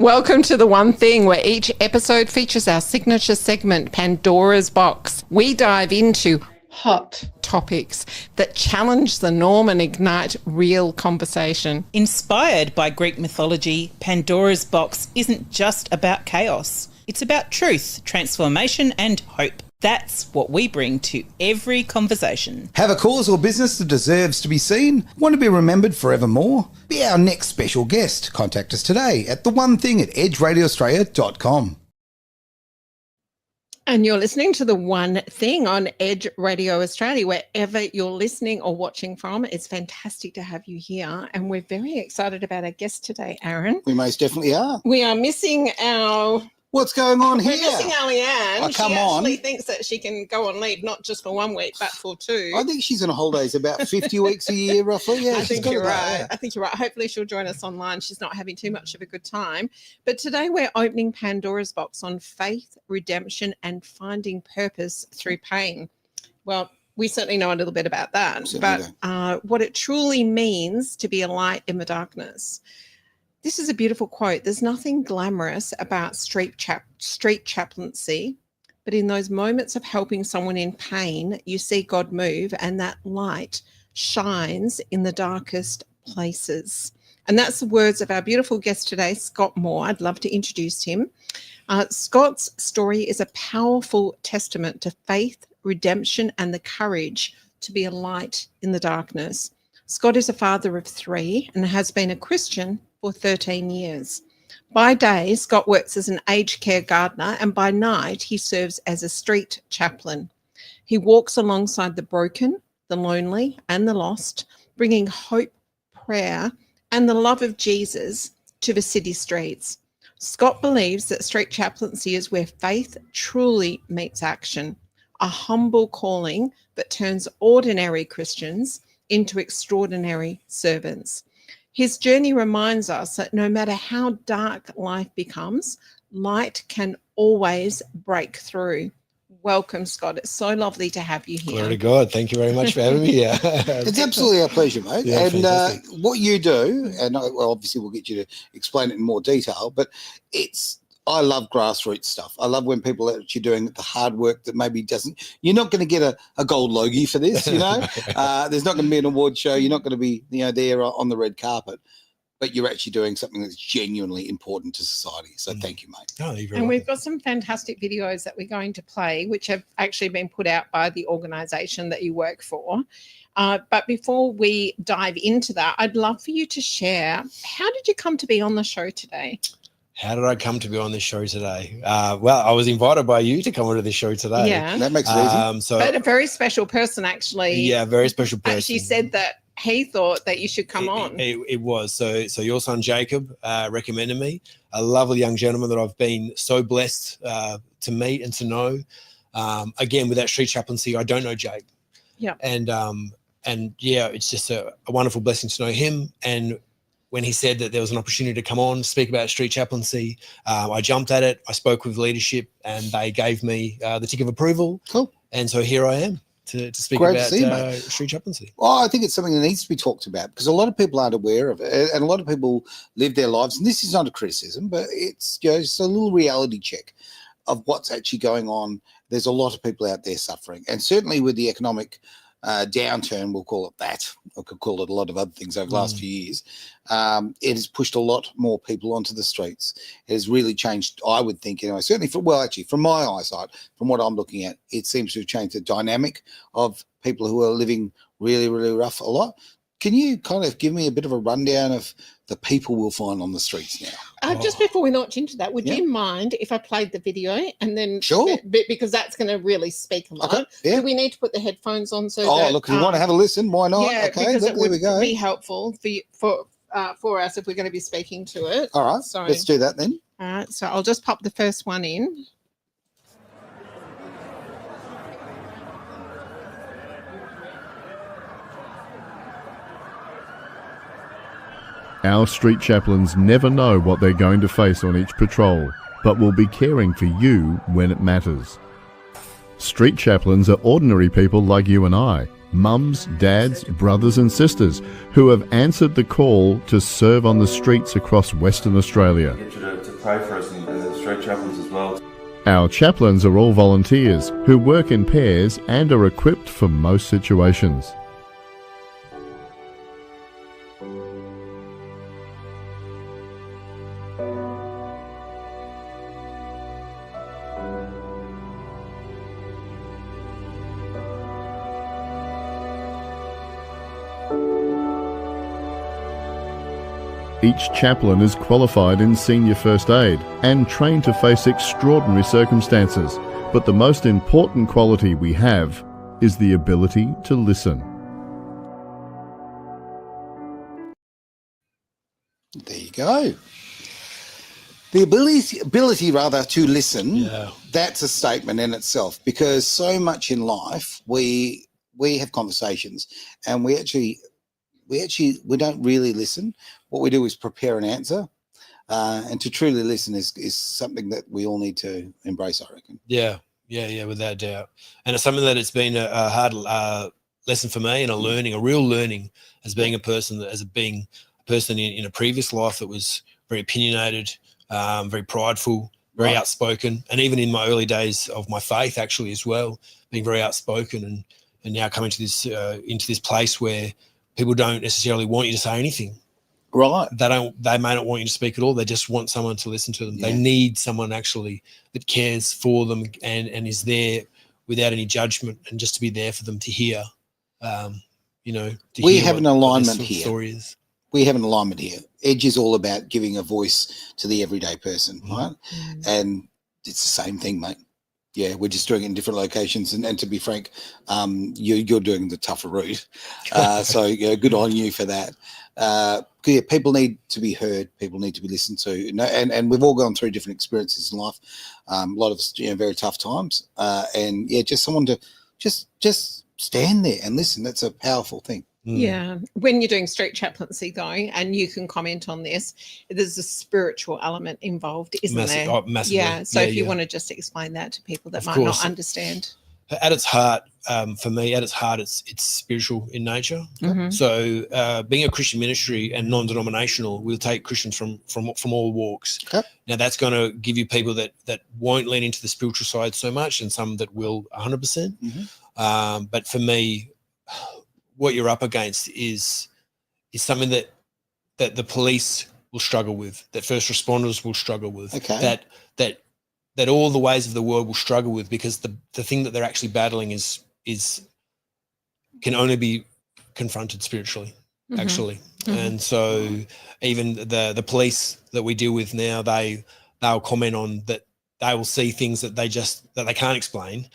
Welcome to The One Thing, where each episode features our signature segment, Pandora's Box. We dive into hot topics that challenge the norm and ignite real conversation. Inspired by Greek mythology, Pandora's Box isn't just about chaos. It's about truth, transformation and hope. That's what we bring to every conversation. Have a cause or business that deserves to be seen? Want to be remembered forevermore? Be our next special guest. Contact us today at theonething@edgeradioaustralia.com. And you're listening to The One Thing on Edge Radio Australia. Wherever you're listening or watching from, it's fantastic to have you here. And we're very excited about our guest today, Aaron. We most definitely are. We are missing our... What's going on here? We're missing our Leanne. Oh, come she on. actually thinks that she can go on leave, not just for 1 week, but for 2. I think she's on holidays about 50 weeks a year, roughly. Yeah, I think you're right. I think you're right. Hopefully she'll join us online. She's not having too much of a good time. But today we're opening Pandora's box on faith, redemption, and finding purpose through pain. Well, we certainly know a little bit about that. But what it truly means to be a light in the darkness. This is a beautiful quote. There's nothing glamorous about street chaplaincy, but in those moments of helping someone in pain, you see God move and that light shines in the darkest places. And that's the words of our beautiful guest today, Scott Moore. I'd love to introduce him. Scott's story is a powerful testament to faith, redemption, and the courage to be a light in the darkness. Scott is a father of 3 and has been a Christian for 13 years. By day, Scott works as an aged care gardener, and by night, he serves as a street chaplain. He walks alongside the broken, the lonely, and the lost, bringing hope, prayer, and the love of Jesus to the city streets. Scott believes that street chaplaincy is where faith truly meets action, a humble calling that turns ordinary Christians into extraordinary servants. His journey reminds us that no matter how dark life becomes, light can always break through. Welcome, Scott. It's so lovely to have you here. Glory to God. Thank you very much for having me here. It's absolutely our pleasure, mate. Yeah, and what you do, and obviously we'll get you to explain it in more detail, but I love grassroots stuff. I love when people are actually doing the hard work that maybe doesn't. You're not going to get a gold logie for this, you know. There's not going to be an award show. You're not going to be, there on the red carpet. But you're actually doing something that's genuinely important to society. So thank you, mate. Oh, you're very and welcome. we've got some fantastic videos that we're going to play, which have actually been put out by the organisation that you work for. But before we dive into that, I'd love for you to share, how did you come to be on the show today? How did I come to be on this show today? Well, I was invited by you to come onto this show today. Yeah. That makes it easy. But a very special person actually. Yeah, very special person. Actually said that he thought that you should come on. It was. So your son Jacob recommended me, a lovely young gentleman that I've been so blessed to meet and to know. Again, with that street chaplaincy, I don't know Jake. Yeah. And yeah, it's just a wonderful blessing to know him. And when he said that there was an opportunity to come on, speak about street chaplaincy, I jumped at it. I spoke with leadership and they gave me the tick of approval. Cool. And so here I am to speak Great about to see you, street chaplaincy. Well, I think it's something that needs to be talked about because a lot of people aren't aware of it, and a lot of people live their lives. And this is not a criticism, but it's it's a little reality check of what's actually going on. There's a lot of people out there suffering, and certainly with the economic downturn, we'll call it that. I could call it a lot of other things over the last few years. It has pushed a lot more people onto the streets. It has really changed, I would think, certainly from my eyesight, from what I'm looking at, it seems to have changed the dynamic of people who are living really, really rough a lot. Can you kind of give me a bit of a rundown of the people we'll find on the streets now? Just before we launch into that, would you mind if I played the video and then sure, because that's going to really speak a lot. Okay, yeah. Do we need to put the headphones on so look, if you want to have a listen, why not? Yeah, okay, because there we go. Be helpful for us if we're going to be speaking to it. All right, so let's do that then. All right, so I'll just pop the first one in. Our street chaplains never know what they're going to face on each patrol, but will be caring for you when it matters. Street chaplains are ordinary people like you and I, mums, dads, brothers and sisters, who have answered the call to serve on the streets across Western Australia. pray for us and the street chaplains as well. Our chaplains are all volunteers who work in pairs and are equipped for most situations. Each chaplain is qualified in senior first aid and trained to face extraordinary circumstances, but the most important quality we have is the ability to listen. There you go. The ability rather to listen, that's a statement in itself, because so much in life we have conversations and we don't really listen. What we do is prepare an answer, and to truly listen is something that we all need to embrace, I reckon. Yeah, without doubt. And it's something that it's been a hard lesson for me, and a real learning as being a person in a previous life that was very opinionated, very prideful, very outspoken, and even in my early days of my faith, actually as well, being very outspoken, and now coming to this into this place where people don't necessarily want you to say anything. Right. They may not want you to speak at all. They just want someone to listen to them. Yeah. They need someone actually that cares for them and is there without any judgment, and just to be there for them to hear. We have an alignment here. Story is. We have an alignment here. Edge is all about giving a voice to the everyday person, right? And it's the same thing, mate. Yeah, we're just doing it in different locations. And to be frank, you're doing the tougher route. So good on you for that. People need to be heard. People need to be listened to. And we've all gone through different experiences in life. A lot of us, very tough times. Just someone to just stand there and listen. That's a powerful thing. Yeah. When you're doing street chaplaincy, though, and you can comment on this, there's a spiritual element involved, isn't there? Oh, massively. Yeah. So if you want to just explain that to people that might not understand. At its heart, for me, it's spiritual in nature. So being a Christian ministry and non-denominational, we'll take Christians from all walks. Okay. Now that's going to give you people that won't lean into the spiritual side so much, and some that will 100%. But for me, what you're up against is something that the police will struggle with, that first responders will struggle with, that all the ways of the world will struggle with, because the thing that they're actually battling can only be confronted spiritually, actually. And so even the police that we deal with now, they'll comment on that. They will see things that they can't explain,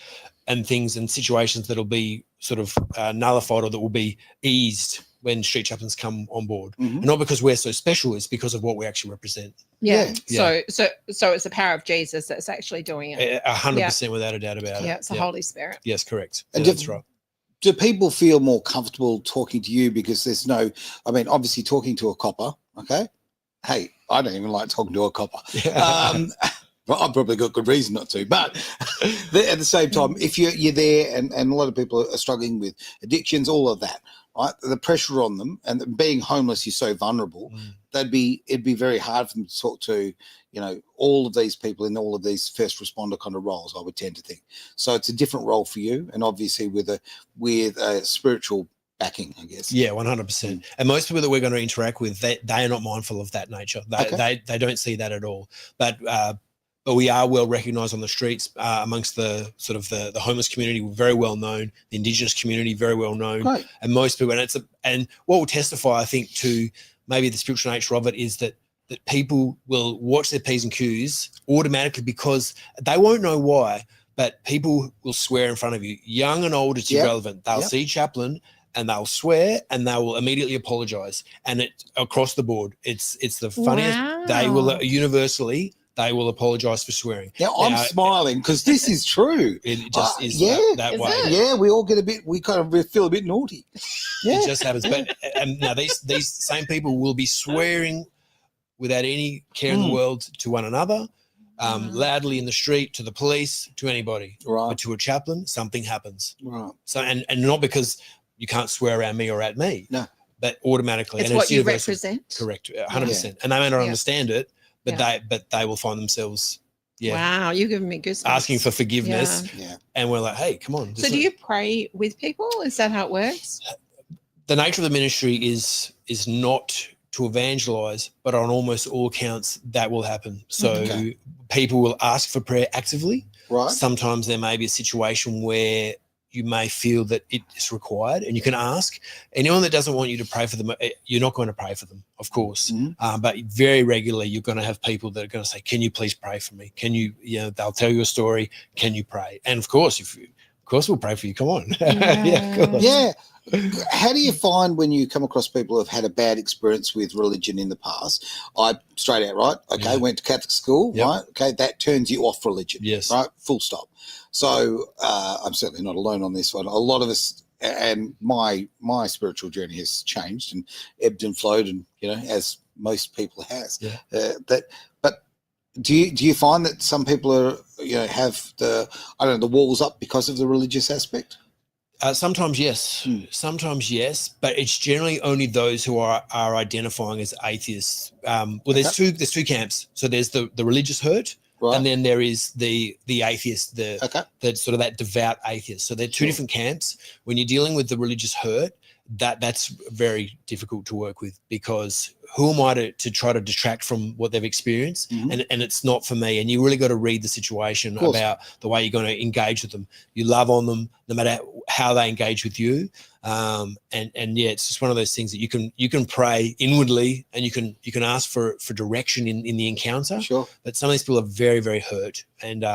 and things and situations that'll be sort of nullified, or that will be eased when street chaplains come on board. And not because we're so special, it's because of what we actually represent. Yeah. So it's the power of Jesus that's actually doing it. 100%, without a doubt about it. Yeah, it's the Holy Spirit. Yes, correct. And that's right. Do people feel more comfortable talking to you because there's obviously talking to a copper, okay? Hey, I don't even like talking to a copper. Well, I've probably got good reason not to, but at the same time, if you're there and a lot of people are struggling with addictions, all of that, right? The pressure on them, and being homeless, you're so vulnerable. It'd be very hard for them to talk to, all of these people in all of these first responder kind of roles, I would tend to think. So it's a different role for you, and obviously with a spiritual backing, I guess. Yeah, 100%. And most people that we're going to interact with, they are not mindful of that nature. They don't see that at all. But we are well recognised on the streets amongst the sort of the homeless community. We're very well known. The Indigenous community, very well known. Right. And most people, and what will testify, I think, to maybe the spiritual nature of it is that people will watch their P's and Q's automatically, because they won't know why, but people will swear in front of you. Young and old, it's irrelevant. They'll see chaplain and they'll swear and they will immediately apologise. And it across the board, it's the funniest. Wow. They will universally. They will apologise for swearing. Now, I'm smiling because this is true. It just is that way. Yeah, we all we kind of feel a bit naughty. It just happens. But now these same people will be swearing without any care in the world to one another, loudly in the street, to the police, to anybody. Right. But to a chaplain, something happens. Right. So and not because you can't swear around me or at me. No. But automatically. It's what you represent. Correct. 100%. And they may not understand it. but they will find themselves Wow, you're giving me goosebumps. asking for forgiveness. Yeah. And we're like, hey, come on. So do you pray with people? Is that how it works? The nature of the ministry is not to evangelize, but on almost all accounts that will happen. So people will ask for prayer actively. Right. Sometimes there may be a situation where you may feel that it is required, and you can ask. Anyone that doesn't want you to pray for them, you're not going to pray for them, of course. But very regularly, you're going to have people that are going to say, "Can you please pray for me? Can you?" They'll tell you a story. Can you pray? And of course, we'll pray for you. Come on, of course. Yeah. How do you find when you come across people who've had a bad experience with religion in the past? Straight out, right? Okay, went to Catholic school, right? Okay, that turns you off religion. Yes. Right? Full stop. So I'm certainly not alone on this one. A lot of us, and my spiritual journey has changed and ebbed and flowed, and as most people has. Yeah. But do you find that some people are have the walls up because of the religious aspect? Sometimes yes, but it's generally only those who are identifying as atheists. There's two camps. So there's the religious herd, right, and then there is the atheist, that sort of that devout atheist. So they're two different camps. When you're dealing with the religious herd, that's very difficult to work with, because who am I to try to detract from what they've experienced? And it's not for me. And you really got to read the situation about the way you're going to engage with them. You love on them no matter how they engage with you. It's just one of those things that you can pray inwardly, and you can ask for direction in the encounter. Sure. But some of these people are very, very hurt. And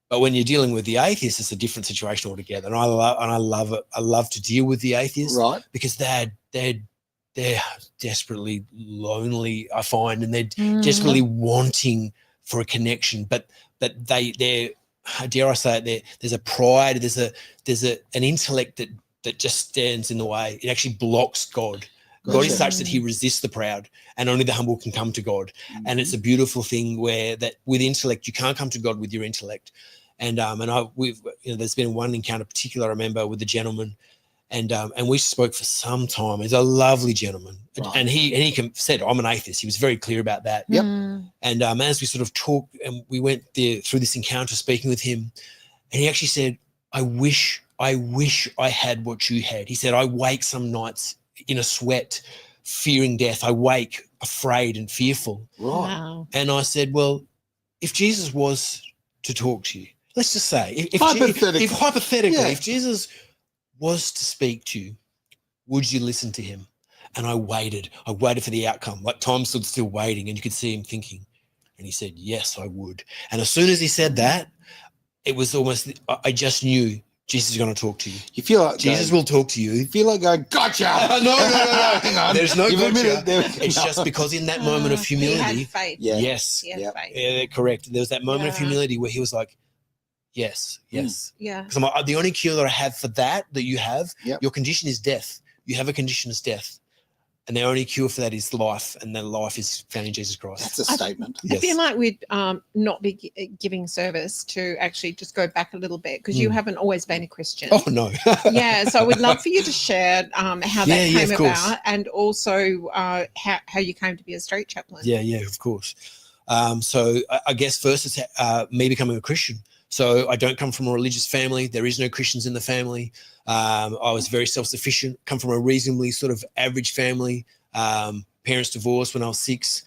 but when you're dealing with the atheists, it's a different situation altogether. And I love it. I love to deal with the atheists, right? Because they're desperately lonely, I find, and they're desperately wanting for a connection. But they're dare I say it, there's a pride, there's an intellect that just stands in the way. It actually blocks God. Gotcha. God is such that he resists the proud, and only the humble can come to God. And it's a beautiful thing where that with intellect, you can't come to God with your intellect. And there's been one encounter particular I remember with a gentleman, and we spoke for some time. He's a lovely gentleman, right, and he said, "I'm an atheist." He was very clear about that. Yep. And as we sort of talked, and we went through this encounter speaking with him, and he actually said, I wish I had what you had." He said, "I wake some nights in a sweat, fearing death. I wake afraid and fearful." Right. Wow. And I said, well, if Jesus was to talk to you, let's just say, if hypothetically, if Jesus was to speak to you, would you listen to him? And I waited for the outcome, like time stood still waiting, and you could see him thinking. And he said, yes, I would. And as soon as he said that, it was almost, I just knew Jesus is going to talk to you. You feel like Jesus will talk to you. You feel like going, gotcha. No. Hang on. There's no gotcha. It's No. just because in that moment of humility. He had faith. Yeah. Yes. He had faith. Yeah, correct. There was that moment of humility where he was like, yes. Yeah. Because I'm like, the only cure that I have for that you have, Yep. your condition is death. You have a condition as death. And the only cure for that is life, and that life is found in Jesus Christ. That's a statement. I feel like we'd not be giving service to actually just go back a little bit, because you haven't always been a Christian. Oh, no. Yeah, so we'd love for you to share how that came of course. about, and also how you came to be a street chaplain. Yeah, of course. So I guess first it's me becoming a Christian. So I don't come from a religious family. There is no Christians in the family. I was very self-sufficient, come from a reasonably sort of average family. Parents divorced when I was 6,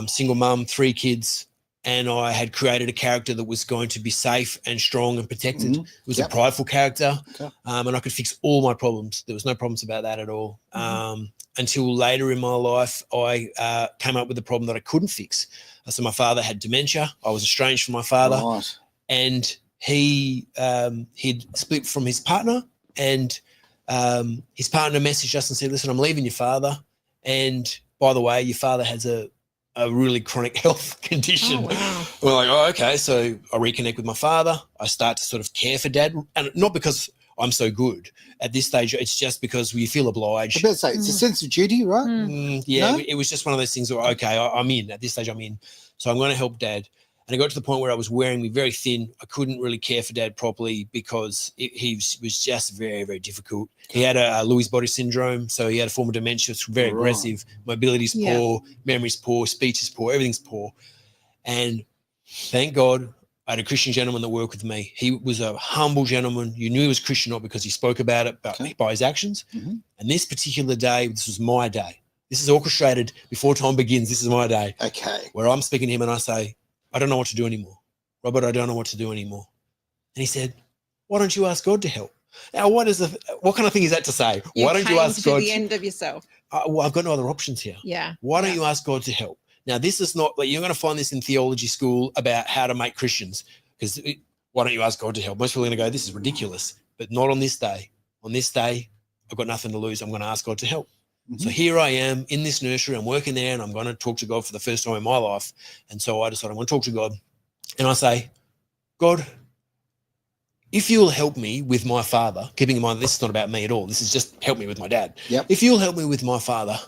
single mum, 3 kids. And I had created a character that was going to be safe and strong and protected. It was a prideful character, and I could fix all my problems. There was no problems about that at all. Until later in my life, I came up with a problem that I couldn't fix. So my father had dementia. I was estranged from my father. Right. And he'd split from his partner, and his partner messaged us and said, listen, I'm leaving your father. And by the way, your father has a really chronic health condition. Oh, wow. We're like, oh, okay. So I reconnect with my father. I start to sort of care for Dad, and not because I'm so good at this stage. It's just because we feel obliged. I better say, it's a sense of duty, right? Yeah, No? it was just one of those things where, okay, I'm in. At this stage, I'm in. So I'm going to help Dad. And it got to the point where I was wearing me very thin. I couldn't really care for Dad properly because he was just very, very difficult. He had a Lewy body syndrome, so he had a form of dementia. It's very aggressive. Mobility's poor, memory's poor, speech is poor, everything's poor. And thank God I had a Christian gentleman that worked with me. He was a humble gentleman. You knew he was Christian not because he spoke about it, but by his actions. Mm-hmm. And this particular day, this was my day. This is orchestrated before time begins. This is my day. Okay. Where I'm speaking to him and I say, I don't know what to do anymore. Robert, I don't know what to do anymore. And he said, why don't you ask God to help? Now, what kind of thing is that to say? Why don't you ask God to the end of yourself? Well, I've got no other options here. Yeah. Why don't you ask God to help? Now, this is not like you're going to find this in theology school about how to make Christians, because why don't you ask God to help? Most people are going to go, this is ridiculous, but not on this day. On this day, I've got nothing to lose. I'm going to ask God to help. Mm-hmm. So here I am in this nursery. I'm working there and I'm going to talk to God for the first time in my life. And so I decided I'm going to talk to God. And I say, God, if you'll help me with my father, keeping in mind this is not about me at all. This is just help me with my dad. Yep. If you'll help me with my father,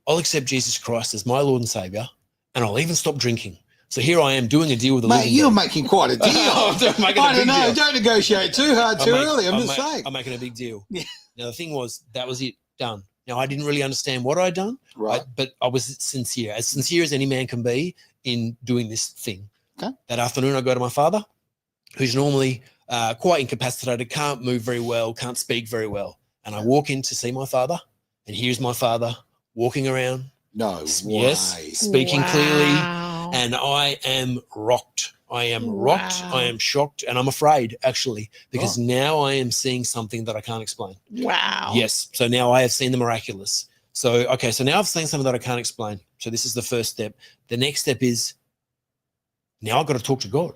I'll accept Jesus Christ as my Lord and Savior, and I'll even stop drinking. So here I am doing a deal with the living you're God. Making quite a deal. I don't know. Don't negotiate too hard too early. I'm just saying. I'm making a big deal. Yeah. Now, the thing was, that was it, done. Now, I didn't really understand what I'd done, right? But I was sincere as any man can be in doing this thing. Okay. That afternoon, I go to my father, who's normally quite incapacitated, can't move very well, can't speak very well. And I walk in to see my father, and here's my father walking around. No way. Yes, speaking clearly. And I am rocked. I am rocked. I am shocked. And I'm afraid, actually, because now I am seeing something that I can't explain. Wow. Yes. So now I have seen the miraculous. So, okay. So now I've seen something that I can't explain. So this is the first step. The next step is now I've got to talk to God.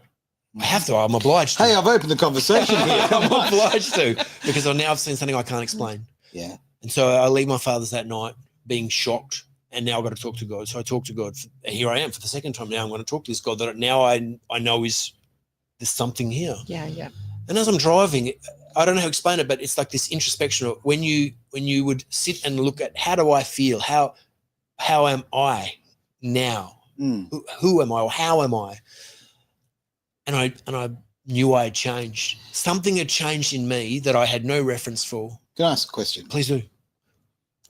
I have to. I'm obliged to. Hey, I've opened the conversation here. I'm obliged to, because now I've seen something I can't explain. Yeah. And so I leave my father's that night being shocked. And now I've got to talk to God. So I talk to God. Here I am for the second time. Now I'm going to talk to this God that now I know there's something here. Yeah, yeah. And as I'm driving, I don't know how to explain it, but it's like this introspection of when you would sit and look at how do I feel? How am I now? Who am I or how am I? And I knew I had changed. Something had changed in me that I had no reference for. Can I ask a question? Please do.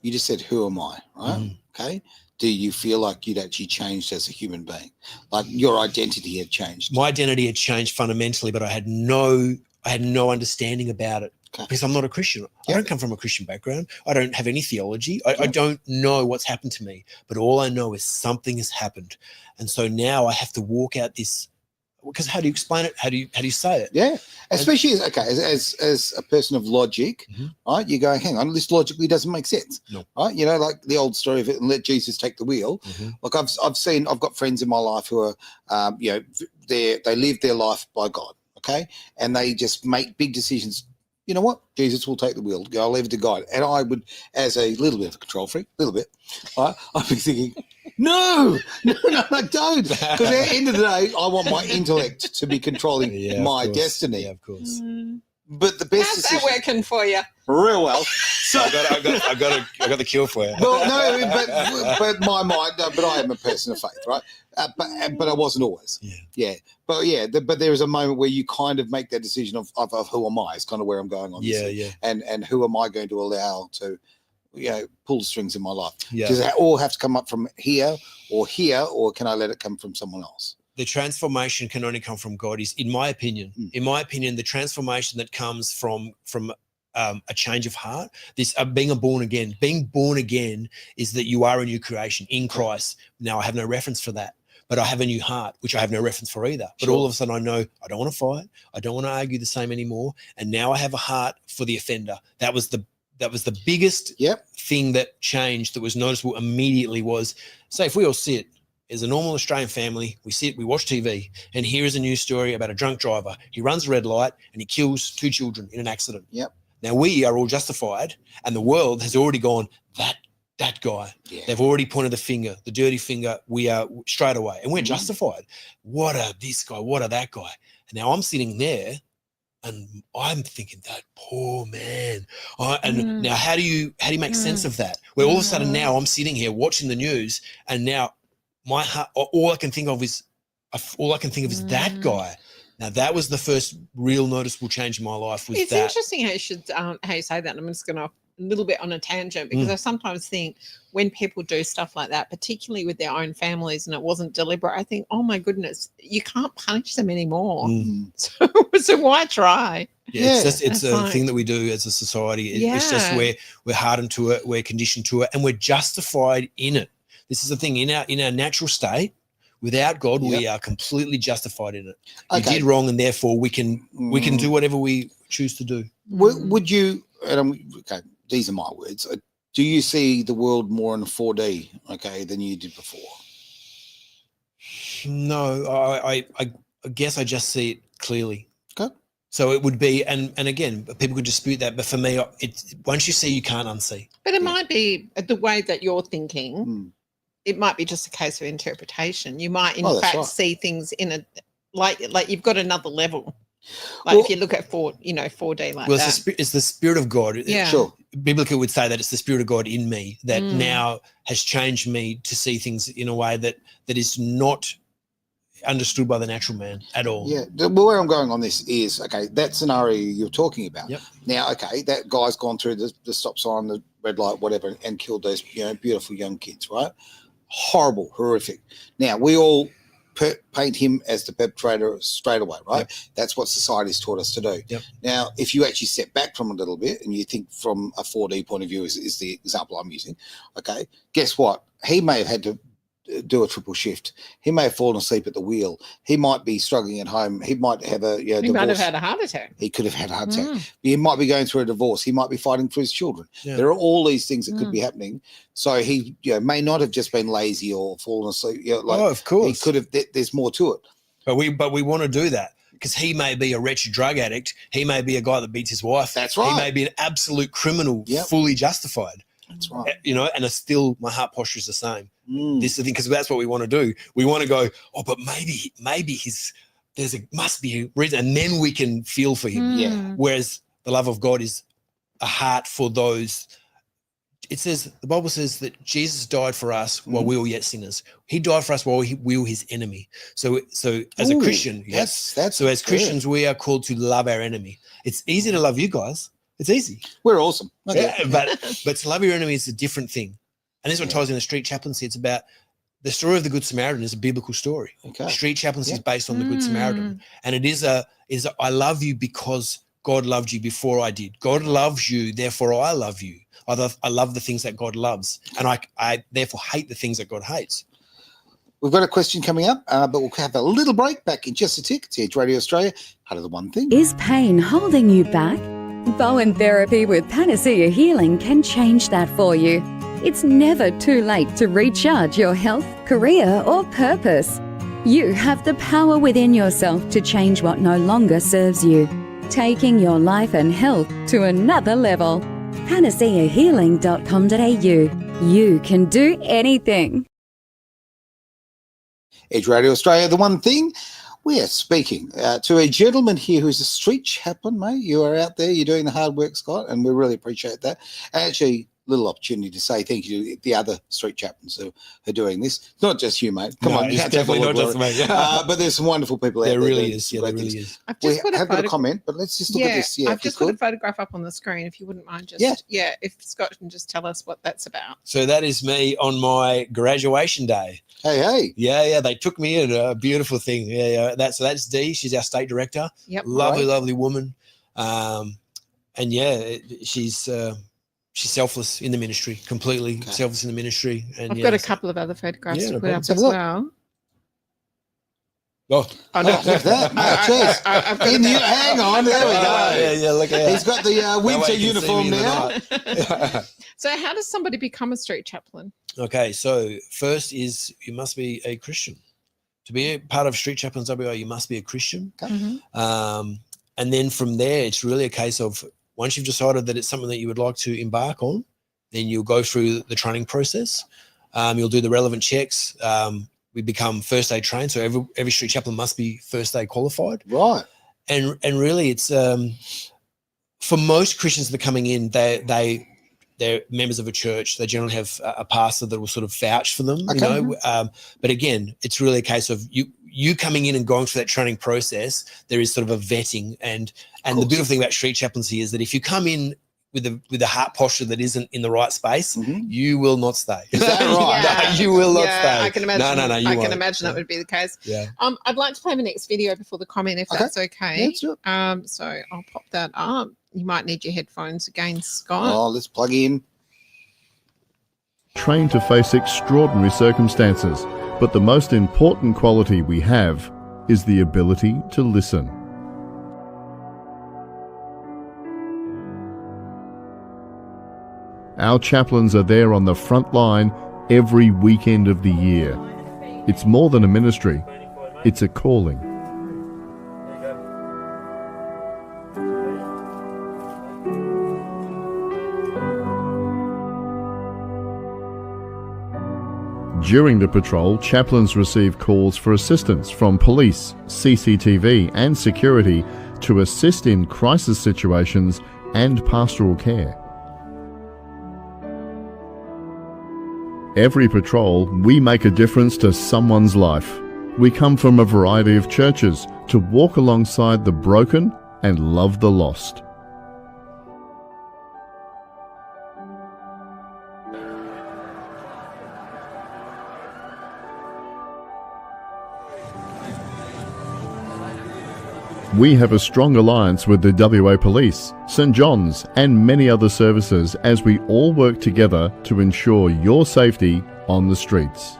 You just said, who am I, right? Okay. Do you feel like you'd actually changed as a human being? Like your identity had changed? My identity had changed fundamentally, but I had no understanding about it because I'm not a Christian. Yep. I don't come from a Christian background. I don't have any theology. I don't know what's happened to me, but all I know is something has happened. And so now I have to walk out this, because how do you explain it? How do you say it? Yeah, especially as a person of logic, right? You're going, hang on, this logically doesn't make sense, right? You know, like the old story of it, and let Jesus take the wheel. Like I've got friends in my life who are, they live their life by God, okay, and they just make big decisions. You know what? Jesus will take the wheel. I'll leave it to God. And I would, as a little bit of a control freak, I'd be thinking, no, I don't. Because at the end of the day, I want my intellect to be controlling my destiny. Yeah, of course. But the best How's decision, that working for you? real well. So I got the cure for you. well, no, but my mind. But I am a person of faith, right? But I wasn't always. But there is a moment where you kind of make that decision of who am I? It's kind of where I'm going on. Yeah. And who am I going to allow to, pull the strings in my life? Yeah. Does it all have to come up from here, or can I let it come from someone else? The transformation can only come from God. Is, in my opinion, the transformation that comes from a change of heart. This being born again. Being born again is that you are a new creation in Christ. Now I have no reference for that, but I have a new heart, which I have no reference for either. But all of a sudden I know I don't want to fight. I don't want to argue the same anymore. And now I have a heart for the offender. That was the biggest thing that changed, that was noticeable immediately. Was, say, if we all sit as a normal Australian family, we sit, we watch TV, and here is a news story about a drunk driver. He runs a red light and he kills 2 children in an accident. Yep. Now we are all justified, and the world has already gone, that guy. Yeah. They've already pointed the finger, the dirty finger. We are straight away, and we're justified. What are this guy? What are that guy? And now I'm sitting there, and I'm thinking, that poor man. Now how do you make sense of that? Where all of a sudden now I'm sitting here watching the news, and now my heart, all I can think of is, all I can think of is that guy. Now that was the first real noticeable change in my life. Was it's that interesting how you should how you say that. I'm just going to a little bit on a tangent because I sometimes think when people do stuff like that, particularly with their own families, and it wasn't deliberate, I think, oh my goodness, you can't punish them anymore. So why try? Yeah, it's a thing that we do as a society. It's just we're hardened to it, we're conditioned to it, and we're justified in it. This is the thing, in our natural state, without God, we are completely justified in it. You did wrong, and therefore we can do whatever we choose to do. Would you? Okay, these are my words. Do you see the world more in 4D, than you did before? No, I guess I just see it clearly. Okay. So it would be, and again, people could dispute that, but for me, it's once you see, you can't unsee. But it might be the way that you're thinking. It might be just a case of interpretation. You might, in fact, see things in a like you've got another level. Like if you look at 4D like that. It's the Spirit of God. Yeah. Sure. Biblically would say that it's the Spirit of God in me that now has changed me to see things in a way that is not understood by the natural man at all. Yeah. Well, where I'm going on this is, that scenario you're talking about. Yep. Now, that guy's gone through the stop sign, the red light, whatever, and killed those beautiful young kids, right? Horrible, horrific. Now, we all paint him as the perpetrator straight away, right? Yep. That's what society's taught us to do. Yep. Now, if you actually step back from a little bit and you think from a 4D point of view is the example I'm using, guess what? He may have had to do a triple shift. He may have fallen asleep at the wheel. He might be struggling at home. He might have a he might have had a heart attack. He could have had a heart attack. He might be going through a divorce. He might be fighting for his children. Yeah. There are all these things that could be happening. So he may not have just been lazy or fallen asleep. Of course. He could have. There's more to it. But we want to do that because he may be a wretched drug addict. He may be a guy that beats his wife. That's right. He may be an absolute criminal, fully justified. That's right. And it's still my heart posture is the same. This is the thing, because that's what we want to do. We want to go, but maybe must be a reason, and then we can feel for him. Yeah. Whereas the love of God is a heart for those. It says, the Bible says that Jesus died for us while we were yet sinners. He died for us while we were his enemy. So as a Christian, as Christians, we are called to love our enemy. It's easy to love you guys. It's easy. We're awesome. Yeah, but to love your enemy is a different thing. And this one ties in the Street Chaplaincy. It's about the story of the Good Samaritan is a biblical story. Okay. Street Chaplaincy is based on the Good Samaritan. And it is I love you because God loved you before I did. God loves you, therefore I love you. I love the things that God loves. And I therefore hate the things that God hates. We've got a question coming up, but we'll have a little break. Back in just a tick. It's Edge Radio Australia. Part of the One Thing. Is pain holding you back? Bowen Therapy with Panacea Healing can change that for you. It's never too late to recharge your health, career, or purpose. You have the power within yourself to change what no longer serves you, taking your life and health to another level. panaceahealing.com.au. You can do anything. Edge Radio Australia, the One Thing. We are speaking to a gentleman here who's a street chaplain, mate. You are out there, you're doing the hard work, Scott, and we really appreciate that. And actually, little opportunity to say thank you to the other street chaplains who are doing this. Not just you, mate. Come on, it's definitely not just me. But there's some wonderful people out there. There really is. Yeah, there really is. We have got a comment, but let's just look at this. Yeah, I've just put a photograph up on the screen, if you wouldn't mind. If Scott can just tell us what that's about. So that is me on my graduation day. Hey. Yeah. They took me in, a beautiful thing. Yeah. That's Dee. She's our state director. Yep. Lovely woman. She's selfless in the ministry, completely selfless in the ministry. And I've got a couple of other photographs to put up as well. Oh, no. Look at that. Hang on. There we go. Yeah, look at that. He's got the winter uniform now. So how does somebody become a street chaplain? Okay, so first is you must be a Christian. To be a part of Street Chaplains WA, you must be a Christian. Okay. And then from there, it's really a case of once you've decided that it's something that you would like to embark on, then you'll go through the training process. You'll do the relevant checks. We become first aid trained, so every street chaplain must be first aid qualified. Right. And really, it's for most Christians that are coming in, they're members of a church. They generally have a pastor that will sort of vouch for them, Okay. But again, it's really a case of you you coming in and going through that training process, there is sort of a vetting. And the course. beautiful thing about street chaplaincy is that if you come in with a heart posture that isn't in the right space, you will not stay. Is that right? Yeah. No, you will not Yeah, stay. I can imagine. No, you I won't. can imagine that would be the case. Yeah. I'd like to play the next video before the comment, if that's okay. Yeah, let's do it. So I'll pop that up. You might need your headphones again, Scott. Oh, let's plug in. Trained to face extraordinary circumstances, but the most important quality we have is the ability to listen. Our chaplains are there on the front line every weekend of the year. It's more than a ministry, it's a calling. During the patrol, chaplains receive calls for assistance from police, CCTV and security to assist in crisis situations and pastoral care. Every patrol, we make a difference to someone's life. We come from a variety of churches to walk alongside the broken and love the lost. We have a strong alliance with the WA Police, St John's and many other services as we all work together to ensure your safety on the streets.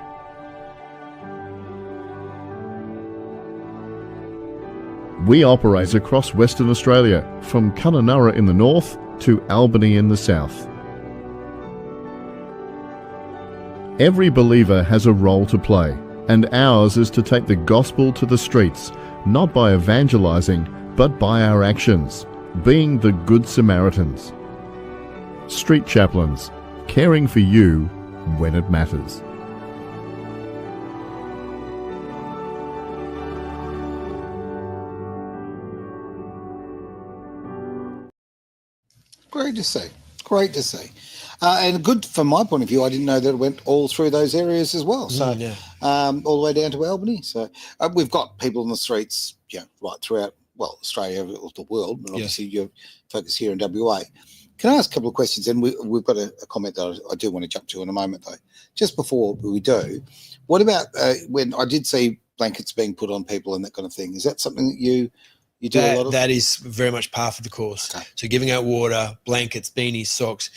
We operate across Western Australia, from Kununurra in the north to Albany in the south. Every believer has a role to play, and ours is to take the gospel to the streets, not by evangelizing, but by our actions, being the Good Samaritans. Street Chaplains, caring for you when it matters. Great to see. Great to see. And good from my point of view, I didn't know that it went all through those areas as well. So all the way down to Albany. So we've got people in the streets, right throughout, well, Australia, the world, but obviously you're focused here in WA. Can I ask a couple of questions? And we've got a comment that I do want to jump to in a moment, though. Just before we do, what about when I did see blankets being put on people and that kind of thing? Is that something that you do a lot of? That is very much par for the course. Okay. So giving out water, blankets, beanies, socks.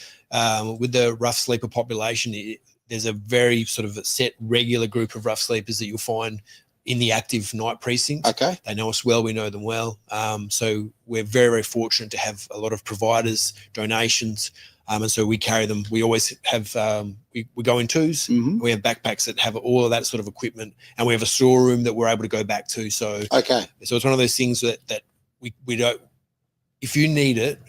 With the rough sleeper population, there's a very sort of a set regular group of rough sleepers that you'll find in the active night precinct. Okay. They know us well, we know them well. So we're very, very fortunate to have a lot of providers, donations, and so we carry them. We always have, we go in twos. Mm-hmm. We have backpacks that have all of that sort of equipment, and we have a storeroom that we're able to go back to. So so it's one of those things that we don't, if you need it,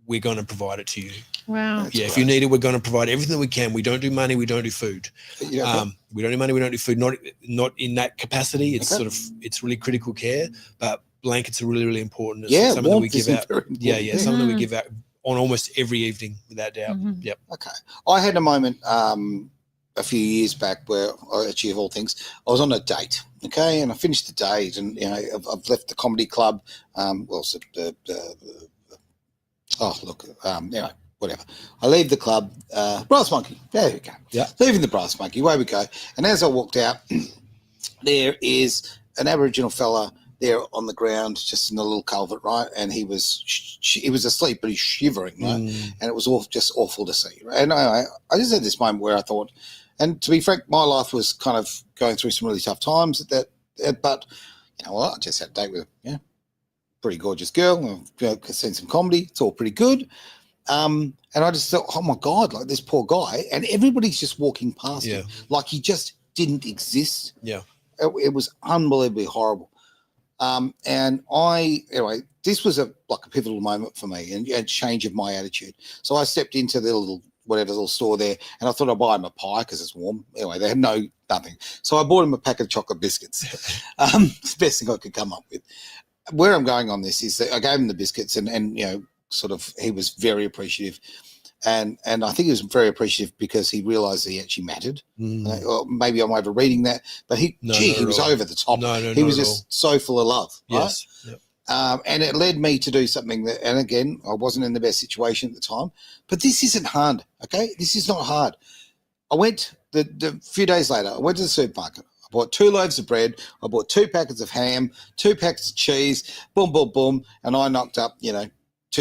we're going to provide it to you. Wow. That's If great. you need it, we're going to provide everything that we can. We don't do money. We don't do food. We don't do money. We don't do food. Not in that capacity. It's sort of, it's really critical care, but blankets are really, really important. It's something that we give out. Something that we give out on almost every evening, without doubt. Mm-hmm. Yep. Okay. I had a moment a few years back where I actually, of all things, I was on a date. Okay, and I finished the date, and I've left the comedy club. Whatever. I leave the club, Brass Monkey. There we go. Yeah. Leaving the Brass Monkey, away we go. And as I walked out, there is an Aboriginal fella there on the ground, just in a little culvert, right? And he was asleep, but he's shivering, right? And it was just awful to see. Right? And I just had this moment where I thought, and to be frank, my life was kind of going through some really tough times but I just had a date with a pretty gorgeous girl. I've seen some comedy. It's all pretty good. And I just thought, oh my God, like this poor guy, and everybody's just walking past him like he just didn't exist. Yeah. It was unbelievably horrible. This was a pivotal moment for me and a change of my attitude. So I stepped into the little store there, and I thought I'd buy him a pie because it's warm. Anyway, they had nothing. So I bought him a pack of chocolate biscuits. It's the best thing I could come up with. Where I'm going on this is that I gave him the biscuits and sort of he was very appreciative. And I think he was very appreciative because he realised he actually mattered. Or maybe I'm over reading that, but he was over the top. He was just so full of love, right? Yes. Yep. And it led me to do something that, and again, I wasn't in the best situation at the time, but this isn't hard, okay? This is not hard. I went, the few days later, I went to the supermarket. I bought 2 loaves of bread. I bought 2 packets of ham, 2 packets of cheese, boom, boom, boom, and I knocked up, 2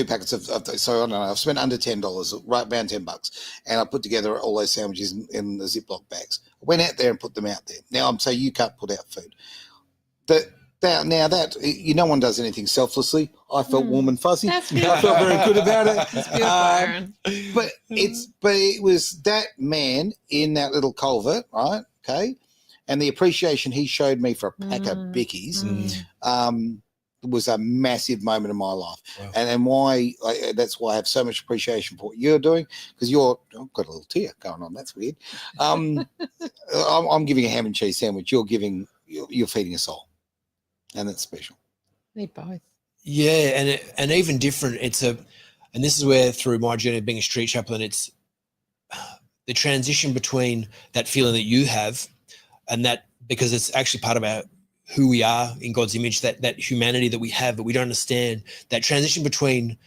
packets of so I don't know, I've spent under $10, right around $10, and I put together all those sandwiches in the Ziploc bags. I went out there and put them out there. Now I'm saying you can't put out food. No one does anything selflessly. I felt warm and fuzzy. That's I felt very good about it. It's beautiful, Aaron. But it was that man in that little culvert, right? Okay, and the appreciation he showed me for a pack of bickies. Was a massive moment in my life. Wow. And why that's why I have so much appreciation for what you're doing, because I've got a little tear going on. That's weird. I'm giving a ham and cheese sandwich. You're feeding a soul, and that's special. Need both. Yeah, and even different. And this is where through my journey of being a street chaplain, it's the transition between that feeling that you have, and that, because it's actually part of who we are in God's image, that humanity that we have, but we don't understand that transition between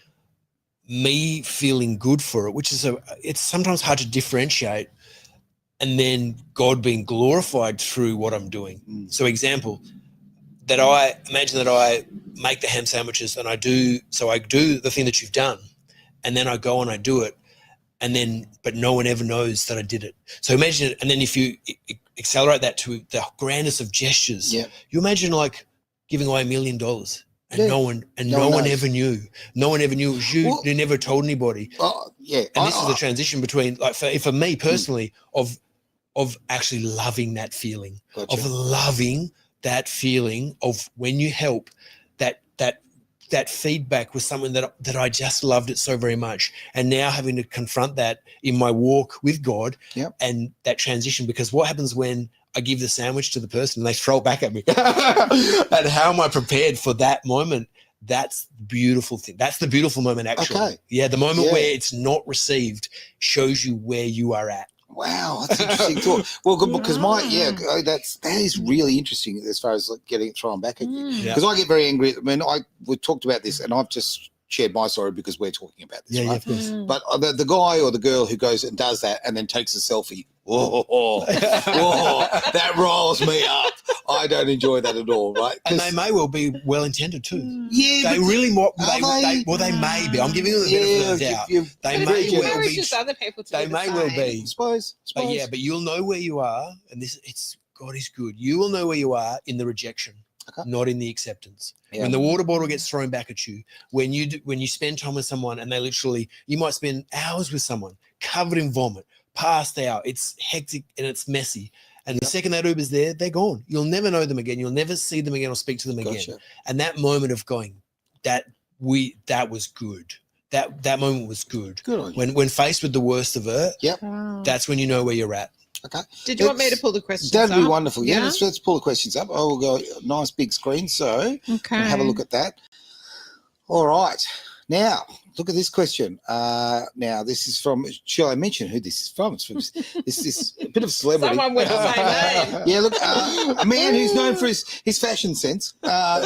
me feeling good for it, which is it's sometimes hard to differentiate, and then God being glorified through what I'm doing. So example, that I imagine that I make the ham sandwiches and I do the thing that you've done, and then I go and I do it, but no one ever knows that I did it. So imagine it, and then if you accelerate that to the grandest of gestures, you imagine like giving away $1 million and no one ever knew. No one ever knew it was you. Well, you never told anybody. And this is the transition between, like, for me personally, of actually loving that feeling, of loving that feeling of when you help, that feedback was something that I just loved it so very much. And now having to confront that in my walk with God, and that transition, because what happens when I give the sandwich to the person and they throw it back at me? And how am I prepared for that moment? That's the beautiful thing. That's the beautiful moment, actually. Okay. Yeah, the moment where it's not received shows you where you are at. Wow, that's interesting thought. Well, good, because that is really interesting as far as like getting it thrown back at you. Because I get very angry. I mean, we talked about this, and I've just shared my story because we're talking about this, right? Yeah, of course. But the guy or the girl who goes and does that and then takes a selfie, that riles me up. I don't enjoy that at all, right? And they may well be well intended too. Yeah, they really they may be. I'm giving them the benefit of the doubt. They may well be. Just other people to they may well be. I suppose. But you'll know where you are, and God is good. You will know where you are in the rejection, not in the acceptance. Yeah. When the water bottle gets thrown back at you, when you spend time with someone and you might spend hours with someone covered in vomit, passed out, it's hectic and it's messy. And the second that Uber's there, they're gone. You'll never know them again. You'll never see them again or speak to them again. And that moment of going, that was good. That moment was good. Good on you. When faced with the worst of it, that's when you know where you're at. Okay. Did you want me to pull the questions That'd be wonderful. Yeah, let's pull the questions up. I will go nice big screen, so have a look at that. All right. Now, look at this question. Now, this is from, shall I mention who this is from? It's from this a bit of celebrity. Someone with the same name. Yeah, look, a man who's known for his fashion sense. A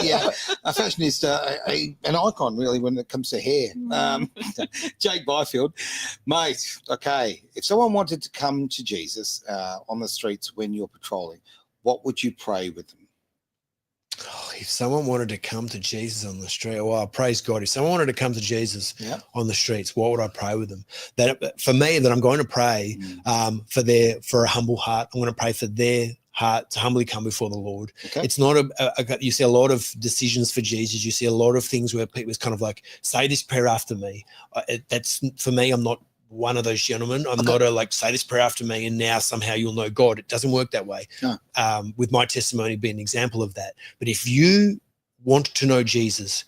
fashionista, an icon, really, when it comes to hair. Jake Byfield. Mate, okay, if someone wanted to come to Jesus on the streets when you're patrolling, what would you pray with them? Oh, if someone wanted to come to Jesus on the street, well, praise God. If someone wanted to come to Jesus on the streets, what would I pray with them? That for me, that I'm going to pray for a humble heart. I'm going to pray for their heart to humbly come before the Lord. Okay. It's not you see a lot of decisions for Jesus. You see a lot of things where people is kind of like, say this prayer after me. That's for me. I'm not one of those gentlemen. I'm not say this prayer after me and now somehow you'll know God. It doesn't work that way. No. With my testimony being an example of that. But if you want to know Jesus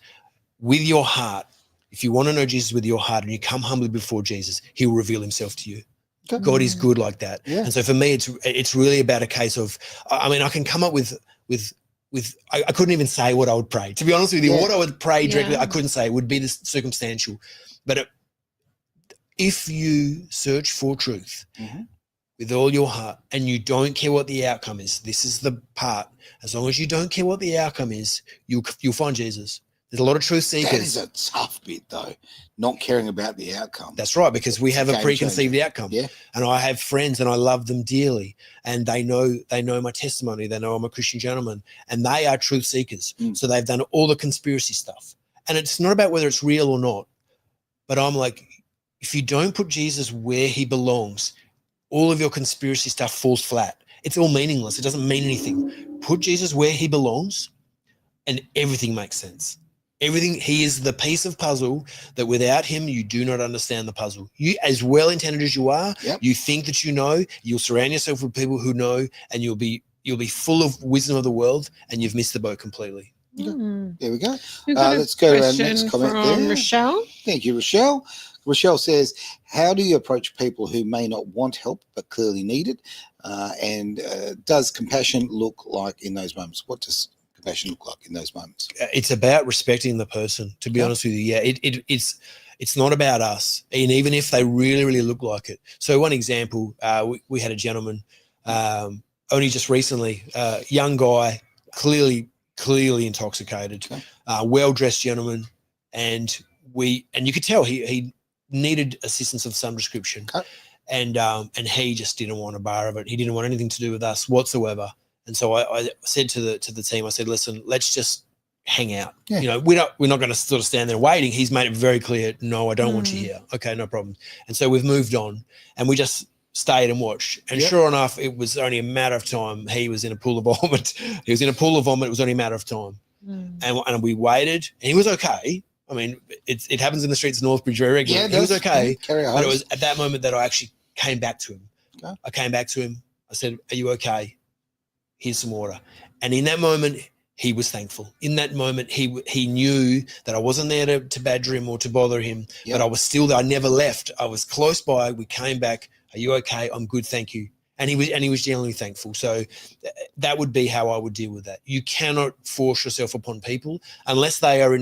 with your heart, if you want to know Jesus with your heart and you come humbly before Jesus, he will reveal himself to you. Okay. God is good like that. Yeah. And so for me, it's really about a case of, I mean, I can come up with I couldn't even say what I would pray. To be honest with you, what I would pray directly, I couldn't say. It would be this circumstantial. But if you search for truth Mhm. with all your heart and you don't care what the outcome is, this is the part. As long as you don't care what the outcome is, you'll find Jesus. There's a lot of truth seekers. That is a tough bit, though, not caring about the outcome. That's right, because we have a Game preconceived changer. outcome. Yeah. And I have friends and I love them dearly. And they know my testimony. They know I'm a Christian gentleman. And they are truth seekers. Mm. So they've done all the conspiracy stuff. And it's not about whether it's real or not. But I'm like, if you don't put Jesus where he belongs, all of your conspiracy stuff falls flat. It's all meaningless. It doesn't mean anything. Put Jesus where he belongs and everything makes sense. Everything, he is the piece of puzzle that without him, you do not understand the puzzle. You, as well-intended as you are, Yep. you think that you know, you'll surround yourself with people who know, and you'll be full of wisdom of the world, and you've missed the boat completely. Mm. There we go. We've got Let's go to our question next comment from there. Rochelle. Thank you, Rochelle. Rochelle says, how do you approach people who may not want help but clearly need it? And does compassion look like in those moments? What does compassion look like in those moments? It's about respecting the person, to be honest with you. Yeah, it's not about us, and even if they really, really look like it. So one example, we had a gentleman only just recently, young guy, clearly intoxicated, well-dressed gentleman, and you could tell he needed assistance of some description. Okay. And he just didn't want a bar of it. He didn't want anything to do with us whatsoever. And so I said to the team, I said, listen, let's just hang out. Yeah. You know, we're not going to sort of stand there waiting. He's made it very clear, no, I don't want you here. Okay, no problem. And so we've moved on, and we just stayed and watched. And sure enough, it was only a matter of time. He was in a pool of vomit. He was in a pool of vomit. It was only a matter of time. And we waited, and he was okay. I mean, it happens in the streets of Northbridge very regularly. Yeah, he was okay. Carry on. But it was at that moment that I actually came back to him. Okay. I came back to him. I said, are you okay? Here's some water. And in that moment, he was thankful. In that moment, he knew that I wasn't there to badger him or to bother him, but I was still there. I never left. I was close by. We came back. Are you okay? I'm good, thank you. And he was genuinely thankful. So that would be how I would deal with that. You cannot force yourself upon people unless they are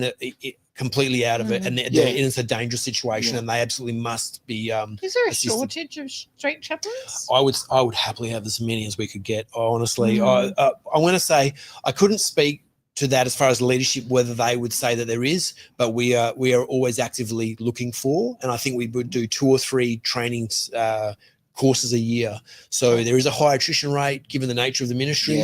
completely out of it, and it's a dangerous situation, and they absolutely must be. Is there a assisted. shortage of street chaplains? I would happily have as many as we could get. Honestly, I want to say I couldn't speak to that as far as leadership, whether they would say that there is, but we are always actively looking for, and I think we would do 2 or 3 trainings. Courses a year, so there is a high attrition rate given the nature of the ministry,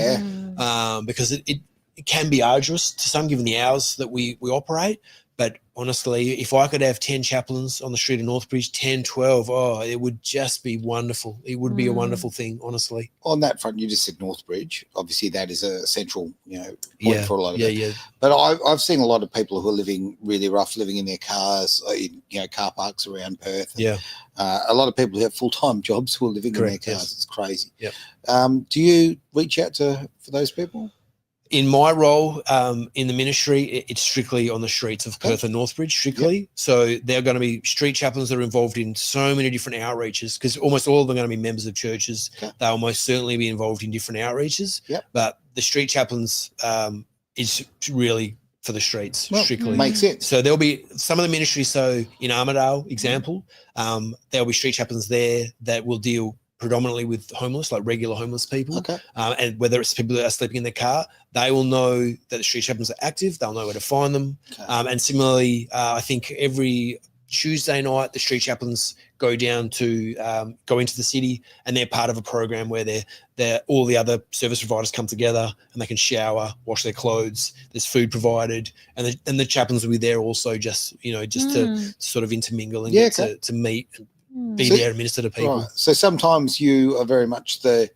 because it can be arduous to some given the hours that we operate. But honestly, if I could have 10 chaplains on the street of Northbridge, 10, 12, it would just be wonderful. It would be a wonderful thing, honestly. On that front, you just said Northbridge. Obviously, that is a central, point for a lot of it. Yeah. But I've seen a lot of people who are living really rough, living in their cars, in car parks around Perth. Yeah. A lot of people who have full-time jobs who are living Correct, in their cars. yes. It's crazy. Yep. Do you reach out for those people? In my role in the ministry, it's strictly on the streets of Perth and Northbridge, strictly. Yep. So they're going to be street chaplains that are involved in so many different outreaches, because almost all of them are going to be members of churches. Okay. They'll most certainly be involved in different outreaches. Yep. But the street chaplains is really for the streets, strictly. Makes sense. So there'll be some of the ministry. So in Armidale, example, there'll be street chaplains there that will deal predominantly with homeless, like regular homeless people. Okay. And whether it's people that are sleeping in their car, they will know that the street chaplains are active. They'll know where to find them. Okay. And similarly, I think every Tuesday night, the street chaplains go down to go into the city, and they're part of a program where they're all the other service providers come together, and they can shower, wash their clothes. There's food provided, and the chaplains will be there also, just to sort of intermingle and get to meet. And be there and minister to people. Right. So sometimes you are very much the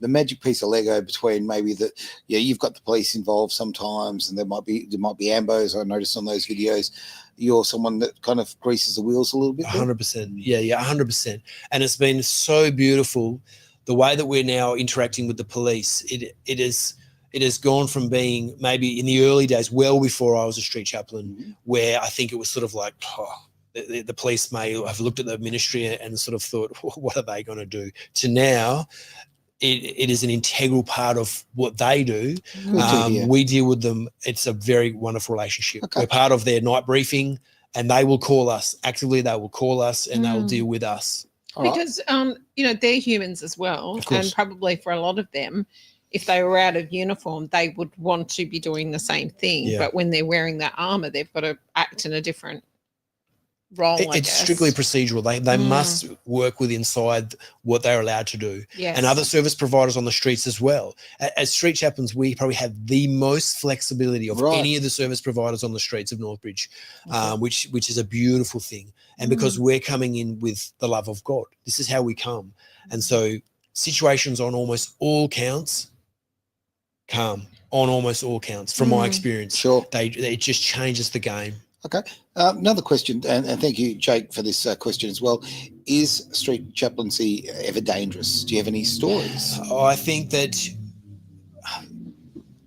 magic piece of Lego between maybe you've got the police involved sometimes, and there might be ambos. I noticed on those videos, you're someone that kind of greases the wheels a little bit. 100%. Yeah, 100%. And it's been so beautiful the way that we're now interacting with the police. It has gone from being maybe in the early days, well before I was a street chaplain, where I think it was sort of like, the police may have looked at the ministry and sort of thought, what are they going to do? To now, it is an integral part of what they do. We deal with them. It's a very wonderful relationship. Okay. We're part of their night briefing. and they will call us actively. They will call us and they'll deal with us. All right. Because they're humans as well, Of course. and probably for a lot of them, if they were out of uniform, they would want to be doing the same thing. Yeah. But when they're wearing that armor, they've got to act in a different role. I It's guess. strictly procedural. They must work with inside what they're allowed to do. Yes. And other service providers on the streets as well. As street chaplains, we probably have the most flexibility of Right. any of the service providers on the streets of Northbridge, which is a beautiful thing. And because we're coming in with the love of God, this is how we come. And so situations on almost all counts, calm on almost all counts from my experience. Sure. It just changes the game. Okay. Another question, and thank you, Jake, for this question as well. Is street chaplaincy ever dangerous? Do you have any stories? I think that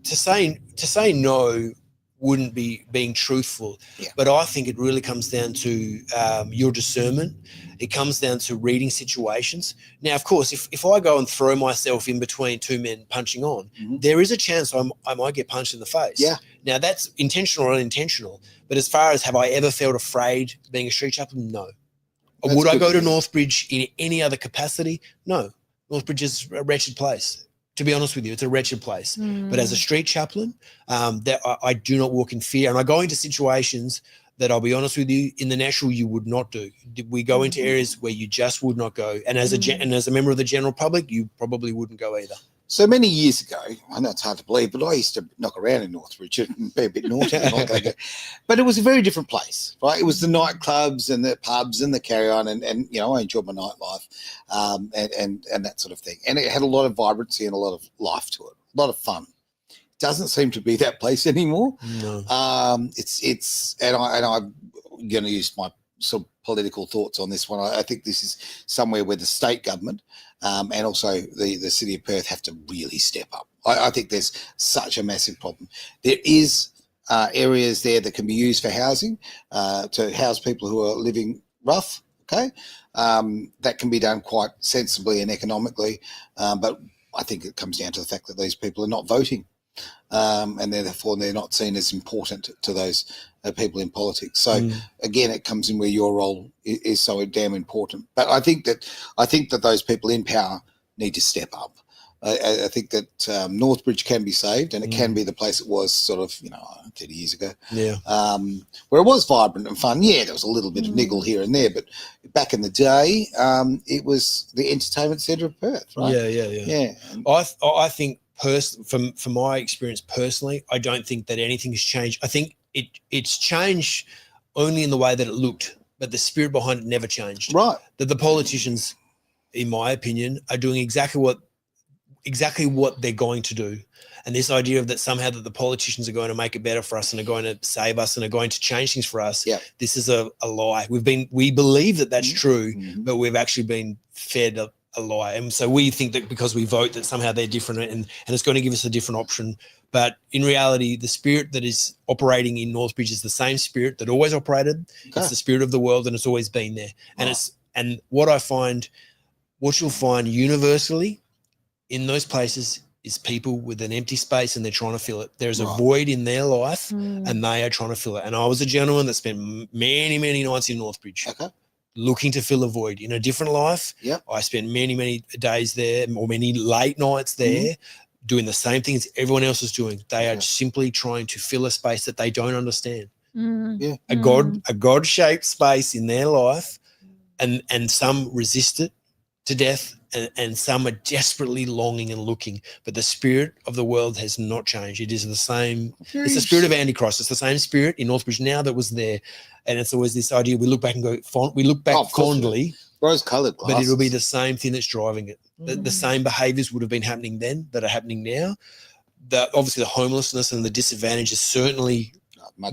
to say no wouldn't be being truthful, but I think it really comes down to your discernment. It comes down to reading situations. Now, of course, if I go and throw myself in between two men punching on, there is a chance I might get punched in the face. Yeah. Now, that's intentional or unintentional. But as far as have I ever felt afraid being a street chaplain? No. That's Would I good go to to hear. Northbridge in any other capacity? No. Northbridge is a wretched place. To be honest with you, it's a wretched place. But as a street chaplain, I do not walk in fear. And I go into situations that, I'll be honest with you, in the natural you would not do. We go into areas where you just would not go. And as a member of the general public, you probably wouldn't go either. So many years ago, I know it's hard to believe, but I used to knock around in Northbridge and be a bit naughty. But it was a very different place, right? It was the nightclubs and the pubs and the carry-on, and I enjoyed my nightlife and that sort of thing. And it had a lot of vibrancy and a lot of life to it, a lot of fun. Doesn't seem to be that place anymore. No. I'm going to use my sort of political thoughts on this one. I think this is somewhere where the state government and also the city of Perth have to really step up. I think there's such a massive problem. There is areas there that can be used for housing, to house people who are living rough, okay? That can be done quite sensibly and economically, but I think it comes down to the fact that these people are not voting. And therefore they're not seen as important to those people in politics. So again, it comes in where your role is so damn important. But I think that those people in power need to step up. I think that Northbridge can be saved, and it can be the place it was sort of 30 years ago. Yeah. Where it was vibrant and fun. Yeah, there was a little bit of niggle here and there, but back in the day, it was the entertainment centre of Perth, right? Yeah. I think. From my experience personally, I don't think that anything has changed. I think it's changed only in the way that it looked, but the spirit behind it never changed. Right. That the politicians, in my opinion, are doing exactly what they're going to do. And this idea of that somehow that the politicians are going to make it better for us and are going to save us and are going to change things for us. Yeah. This is a lie. We believe that that's true, but we've actually been fed a lie. And so we think that because we vote that somehow they're different and it's going to give us a different option. But in reality, the spirit that is operating in Northbridge is the same spirit that always operated. Okay. It's the spirit of the world, and it's always been there. And what you'll find universally in those places is people with an empty space and they're trying to fill it. There's a void in their life and they are trying to fill it. And I was a gentleman that spent many, many nights in Northbridge. Okay. Looking to fill a void in a different life. Yep. I spent many, many days there, or many late nights there, doing the same things everyone else is doing. They are simply trying to fill a space that they don't understand. Yeah. A God-shaped space in their life, and some resist it to death, and some are desperately longing and looking. But the spirit of the world has not changed. It is the same. It's the spirit of Antichrist. It's the same spirit in Northbridge now that was there. And it's always this idea, we look back and go, fondly, rose-coloured glasses. but it'll be the same thing that's driving it. The same behaviours would have been happening then that are happening now. Obviously, the homelessness and the disadvantage is certainly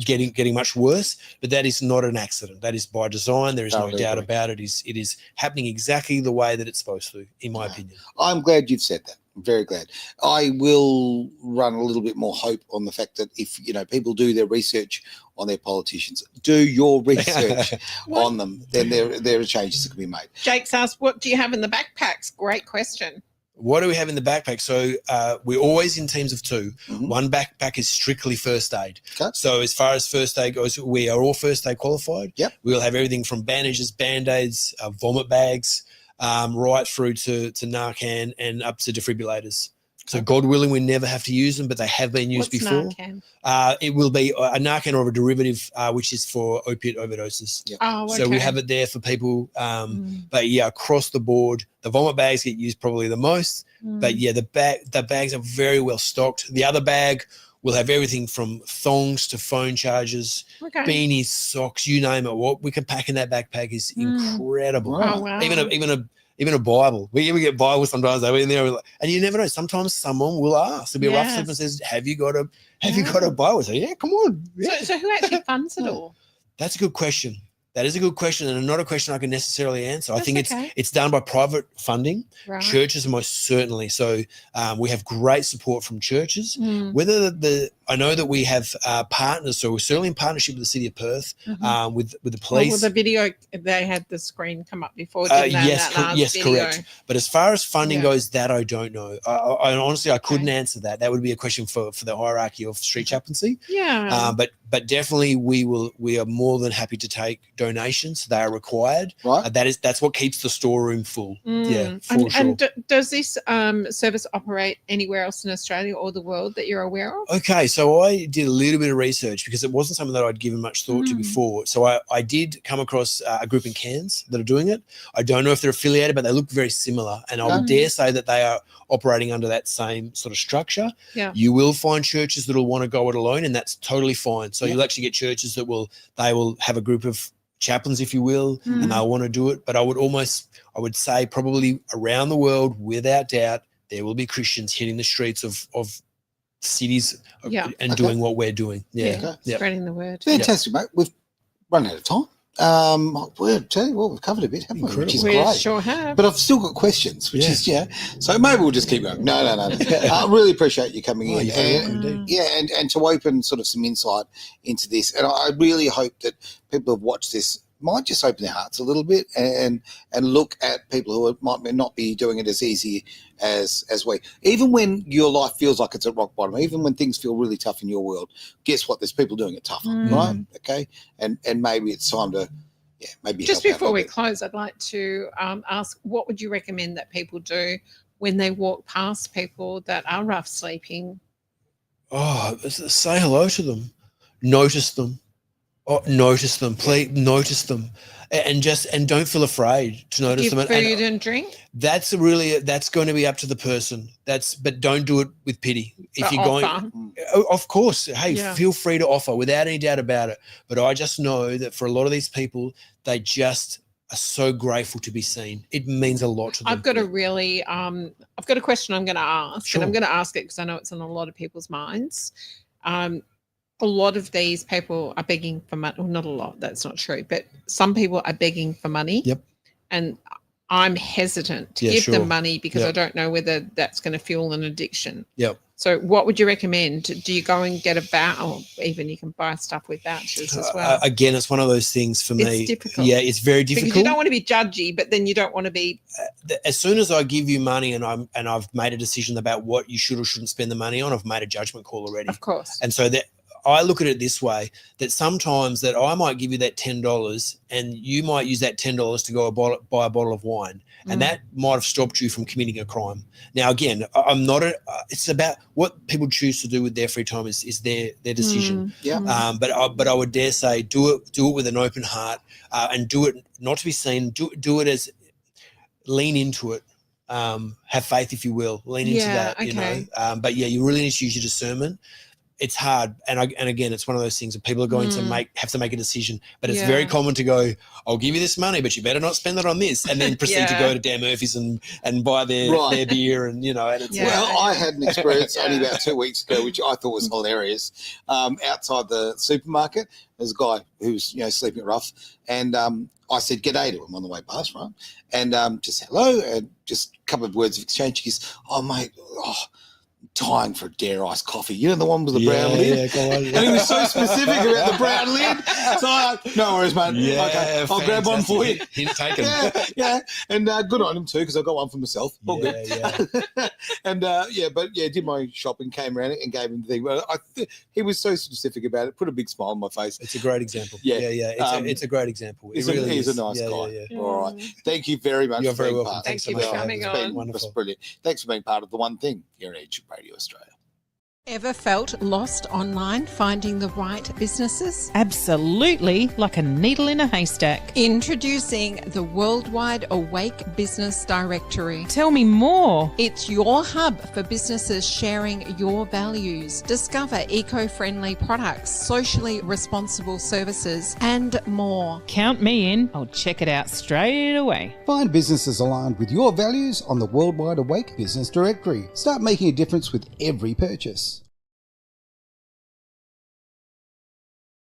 getting much worse, but that is not an accident. That is by design. There is no doubt about it. It is happening exactly the way that it's supposed to, in my opinion. I'm glad you've said that. I'm very glad. I will run a little bit more hope on the fact that if people do their research on their politicians, do your research on them, then there are changes that can be made. Jake's asked, what do you have in the backpacks? Great question. What do we have in the backpack? So we're always in teams of 2. Mhm. One backpack is strictly first aid. Okay. So as far as first aid goes, we are all first aid qualified. Yep. We'll have everything from bandages, Band-Aids, vomit bags, right through to Narcan and up to defibrillators. So God willing, we never have to use them, but they have been used What's before. Narcan? It will be a Narcan or a derivative, which is for opiate overdoses. Yep. Oh, okay. So we have it there for people. But yeah, across the board, the vomit bags get used probably the most. But yeah, the bags are very well stocked. The other bag will have everything from thongs to phone chargers, Okay. beanies, socks, you name it. What we can pack in that backpack is incredible. Wow. Oh, wow. Even a Bible. We even get Bibles sometimes. Though, in there, and you never know. Sometimes someone will ask. There'll be a rough slip and says, "Have you got a Bible?" So yeah, come on. Yeah. So who actually funds it all? That's a good question. That is a good question, and not a question I can necessarily answer. I That's think okay. it's done by private funding. Right. Churches most certainly. So we have great support from churches. Mm. Whether I know that we have partners, so we're certainly in partnership with the City of Perth, with the Oh, police. well, the video, they had the screen come up before, didn't they? Yes, that last yes, video? correct. But as far as funding Yeah. goes, that I don't know. I honestly, I couldn't answer that. That would be a question for the hierarchy of street chaplaincy. Yeah. But definitely we are more than happy to take donations. They are required. Right. That's what keeps the storeroom full. Yeah, for and, sure. And does this service operate anywhere else in Australia or the world that you're aware of? Okay, so I did a little bit of research because it wasn't something that I'd given much thought to before. So I did come across a group in Cairns that are doing it. I don't know if they're affiliated, but they look very similar. And I would dare say that they are operating under that same sort of structure. Yeah. You will find churches that will want to go it alone, and that's totally fine. So you'll actually get churches that will have a group of chaplains, if you will, and they'll want to do it. But I would say probably around the world, without doubt, there will be Christians hitting the streets of cities and doing what we're doing. Yeah. Spreading the word. Fantastic, mate. We've run out of time. We'll tell you what, we've covered a bit, haven't we? Which is We great. sure have. But I've still got questions, which is, so maybe we'll just keep going. No. I really appreciate you coming in. You're very welcome indeed. And to open sort of some insight into this. And I really hope that people have watched this might just open their hearts a little bit and look at people who might not be doing it as easy as we. Even when your life feels like it's at rock bottom, even when things feel really tough in your world, guess what? There's people doing it tougher, right? Okay, and maybe it's time to maybe Just help out a before little we bit. close, I'd like to ask, what would you recommend that people do when they walk past people that are rough sleeping? Oh, say hello to them. Notice them. Notice them. Please notice them. And don't feel afraid to notice Give them. food and drink? That's going to be up to the person. But don't do it with pity. If But you're going, of course, hey, feel free to offer without any doubt about it. But I just know that for a lot of these people, they just are so grateful to be seen. It means a lot to them. I've got a question I'm going to ask, Sure. and I'm going to ask it because I know it's on a lot of people's minds. A lot of these people are begging for money. Well, not a lot, that's not true, but some people are begging for money. Yep. And I'm hesitant to give them money because I don't know whether that's going to fuel an addiction. Yep. So what would you recommend? Do you go and get a voucher, or even you can buy stuff with vouchers as well? Again, it's one of those things for me. It's difficult. Yeah, it's very difficult. Because you don't want to be judgy, but then you don't want to be. As soon as I give you money and I've made a decision about what you should or shouldn't spend the money on, I've made a judgment call already. Of course. And so that I look at it this way, that sometimes that I might give you that $10 and you might use that $10 to go buy a bottle of wine. And that might have stopped you from committing a crime. Now, again, it's about what people choose to do with their free time is their decision. But I would dare say do it with an open heart and do it not to be seen. Do it as lean into it. Have faith, if you will, lean into that, you know. But yeah, you really need to use your discernment. It's hard, and again, it's one of those things that people are going to have to make a decision. But it's very common to go, "I'll give you this money, but you better not spend it on this," and then proceed to go to Dan Murphy's and buy their beer, and you know. And it's Well, I had an experience only about 2 weeks ago, which I thought was hilarious. Outside the supermarket, there's a guy who's sleeping rough, and I said g'day to him on the way past, right? And just hello, and just a couple of words of exchange. He goes, "Oh mate, dying for a Dare Ice coffee. You know, the one with the brown lid? Yeah, go on. And he was so specific about the brown lid. So I'm like, no worries, mate. Yeah, okay, I'll grab one for you. Hint taken. Yeah. And good on him too, because I got one for myself. All good. Yeah. And did my shopping, came around and gave him the thing. But he was so specific about it, put a big smile on my face. It's a great example. Yeah. It's a great example. He's a nice guy. Yeah. All right. Thank you very much. You're for very being welcome. part. Thank you so for much. coming It's on. been wonderful. That's brilliant. Thanks for being part of The One Thing here at Edge Radio Australia. Ever felt lost online finding the right businesses? Absolutely, like a needle in a haystack. Introducing the Worldwide Awake Business Directory. Tell me more. It's your hub for businesses sharing your values. Discover eco-friendly products, socially responsible services, and more. Count me in. I'll check it out straight away. Find businesses aligned with your values on the Worldwide Awake Business Directory. Start making a difference with every purchase.